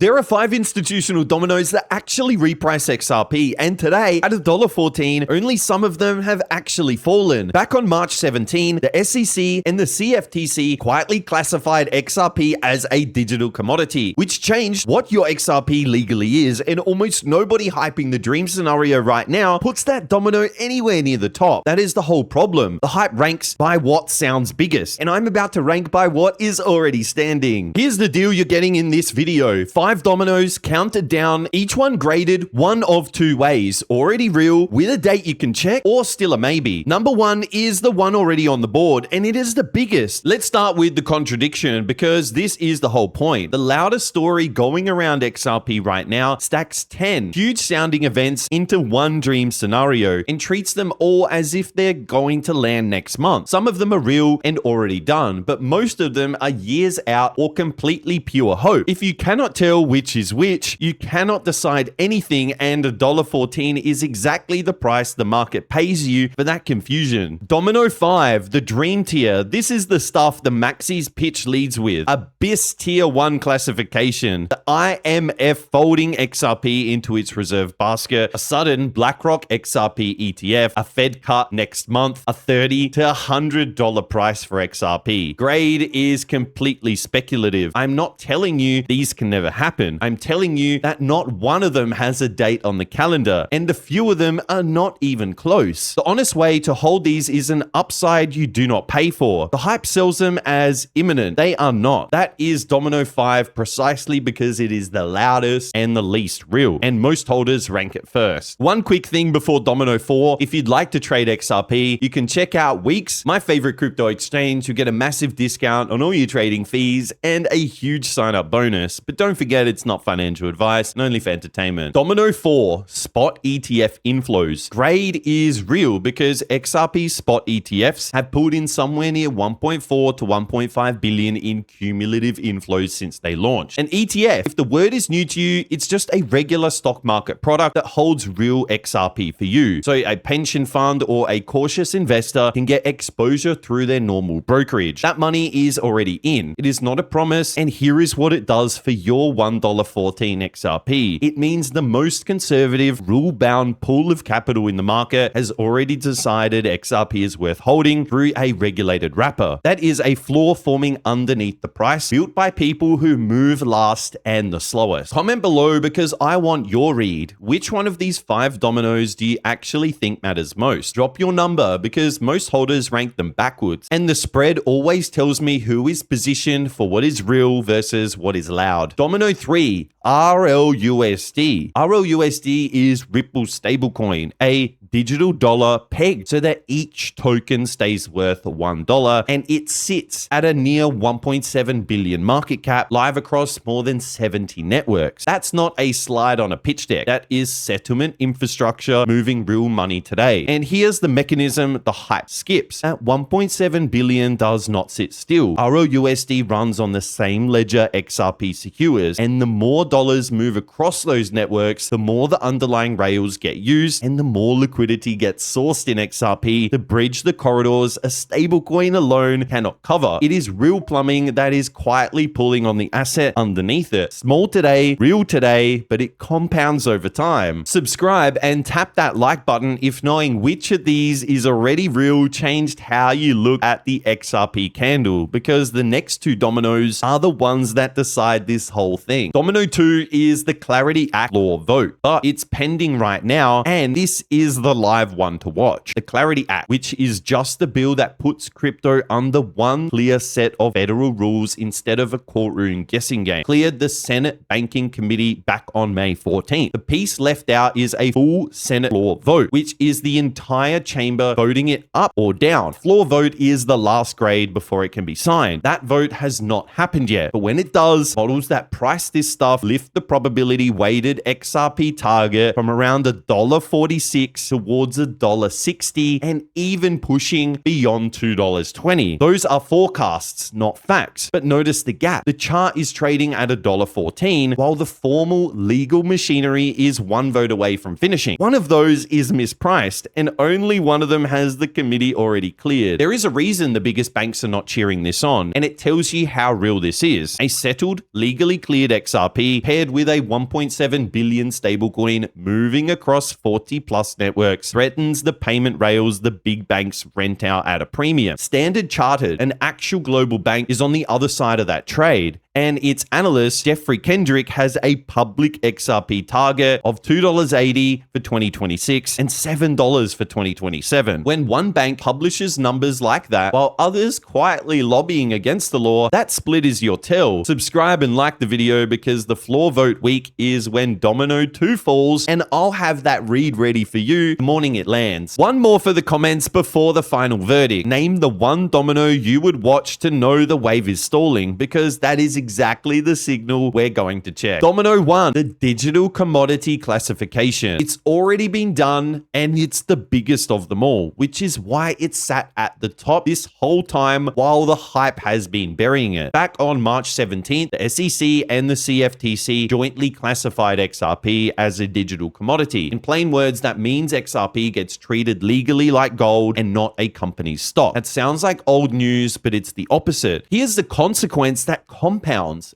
There are 5 institutional dominoes that actually reprice XRP, and today, at $1.14, only some of them have actually fallen. Back on March 17, the SEC and the CFTC quietly classified XRP as a digital commodity, which changed what your XRP legally is, and almost nobody hyping the dream scenario right now puts that domino anywhere near the top. That is the whole problem. The hype ranks by what sounds biggest, and I'm about to rank by what is already standing. Here's the deal you're getting in this video. 5 dominoes counted down, each one graded one of 2 ways: already real, with a date you can check, or still a maybe. Number 1 is the one already on the board, and it is the biggest. Let's start with the contradiction, because this is the whole point. The loudest story going around XRP right now stacks 10 huge sounding events into one dream scenario and treats them all as if they're going to land next month. Some of them are real and already done, but most of them are years out or completely pure hope. If you cannot tell which is which, you cannot decide anything, and $1.14 is exactly the price the market pays you for that confusion. Domino 5, the dream tier. This is the stuff the Maxis pitch leads with. A BIS tier 1 classification. The IMF folding XRP into its reserve basket. A sudden BlackRock XRP ETF. A Fed cut next month. A $30 to $100 price for XRP. Grade is completely speculative. I'm not telling you these can never happen. I'm telling you that not one of them has a date on the calendar, and a few of them are not even close. The honest way to hold these is an upside you do not pay for. The hype sells them as imminent. They are not. That is Domino 5 precisely because it is the loudest and the least real, and most holders rank it first. One quick thing before Domino 4, if you'd like to trade XRP, you can check out WEEX, my favorite crypto exchange. You get a massive discount on all your trading fees and a huge sign-up bonus. But don't forget, it's not financial advice and only for entertainment. Domino 4, spot ETF inflows. Grade is real because XRP spot ETFs have pulled in somewhere near 1.4 to 1.5 billion in cumulative inflows since they launched. An ETF, if the word is new to you, it's just a regular stock market product that holds real XRP for you. So a pension fund or a cautious investor can get exposure through their normal brokerage. That money is already in. It is not a promise, and here is what it does for your $1.14 XRP. It means the most conservative, rule-bound pool of capital in the market has already decided XRP is worth holding through a regulated wrapper. That is a floor forming underneath the price, built by people who move last and the slowest. Comment below because I want your read. Which one of these 5 dominoes do you actually think matters most? Drop your number because most holders rank them backwards, and the spread always tells me who is positioned for what is real versus what is loud. Domino 3, RLUSD. RLUSD is Ripple's stablecoin, a digital dollar pegged so that each token stays worth $1, and it sits at a near 1.7 billion market cap, live across more than 70 networks. That's not a slide on a pitch deck. That is settlement infrastructure moving real money today. And here's the mechanism the hype skips. At 1.7 billion does not sit still. RLUSD runs on the same ledger XRP secures, and the more dollars move across those networks, the more the underlying rails get used and the more liquidity gets sourced in XRP to bridge the corridors a stablecoin alone cannot cover. It is real plumbing that is quietly pulling on the asset underneath it. Small today, real today, but it compounds over time. Subscribe and tap that like button if knowing which of these is already real changed how you look at the XRP candle, because the next 2 dominoes are the ones that decide this whole thing. Domino 2 is the Clarity Act law vote, but it's pending right now, and this is the live one to watch. The Clarity Act, which is just the bill that puts crypto under one clear set of federal rules instead of a courtroom guessing game, cleared the Senate Banking Committee back on May 14th. The piece left out is a full Senate floor vote, which is the entire chamber voting it up or down. Floor vote is the last grade before it can be signed. That vote has not happened yet, but when it does, models that price this stuff lift the probability weighted XRP target from around $1.46 towards $1.60 and even pushing beyond $2.20. Those are forecasts, not facts. But notice the gap. The chart is trading at $1.14 while the formal legal machinery is one vote away from finishing. One of those is mispriced, and only one of them has the committee already cleared. There is a reason the biggest banks are not cheering this on, and it tells you how real this is. A settled, legally cleared XRP XRP paired with a 1.7 billion stablecoin moving across 40 plus networks threatens the payment rails the big banks rent out at a premium. Standard Chartered, an actual global bank, is on the other side of that trade, and its analyst Jeffrey Kendrick has a public XRP target of $2.80 for 2026 and $7 for 2027. When one bank publishes numbers like that while others quietly lobbying against the law, that split is your tell. Subscribe and like the video because the floor vote week is when Domino 2 falls, and I'll have that read ready for you the morning it lands. One more for the comments before the final verdict. Name the one domino you would watch to know the wave is stalling, because that is exactly the signal we're going to check. Domino 1, the digital commodity classification. It's already been done and it's the biggest of them all, which is why it's sat at the top this whole time while the hype has been burying it. Back on March 17th, the SEC and the CFTC jointly classified XRP as a digital commodity. In plain words, that means XRP gets treated legally like gold and not a company's stock. That sounds like old news, but it's the opposite. Here's the consequence that compounds.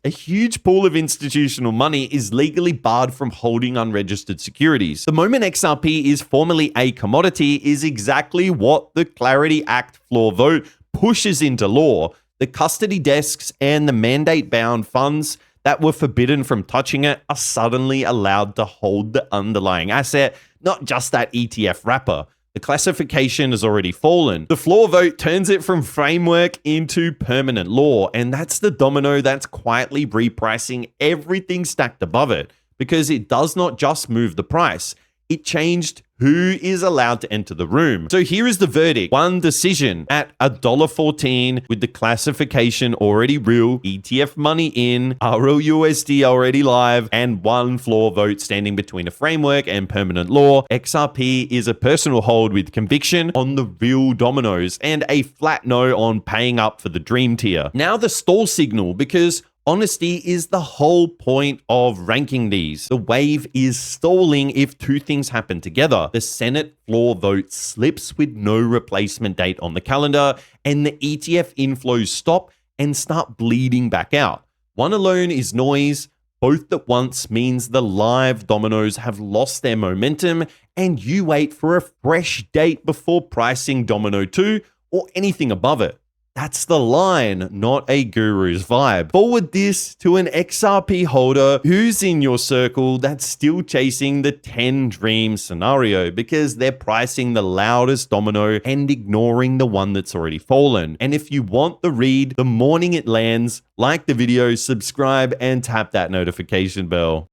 A huge pool of institutional money is legally barred from holding unregistered securities. The moment XRP is formally a commodity is exactly what the Clarity Act floor vote pushes into law. The custody desks and the mandate-bound funds that were forbidden from touching it are suddenly allowed to hold the underlying asset, not just that ETF wrapper. The classification has already fallen. The floor vote turns it from framework into permanent law, and that's the domino that's quietly repricing everything stacked above it, because it does not just move the price. It changed who is allowed to enter the room. So here is the verdict. One decision at $1.14 with the classification already real, ETF money in, RLUSD already live, and one floor vote standing between a framework and permanent law. XRP is a personal hold with conviction on the real dominoes and a flat no on paying up for the dream tier. Now the stall signal, because honesty is the whole point of ranking these. The wave is stalling if two things happen together. The Senate floor vote slips with no replacement date on the calendar, and the ETF inflows stop and start bleeding back out. One alone is noise. Both at once means the live dominoes have lost their momentum, and you wait for a fresh date before pricing Domino 2 or anything above it. That's the line, not a guru's vibe. Forward this to an XRP holder who's in your circle that's still chasing the 10 dream scenario because they're pricing the loudest domino and ignoring the one that's already fallen. And if you want the read the morning it lands, like the video, subscribe, and tap that notification bell.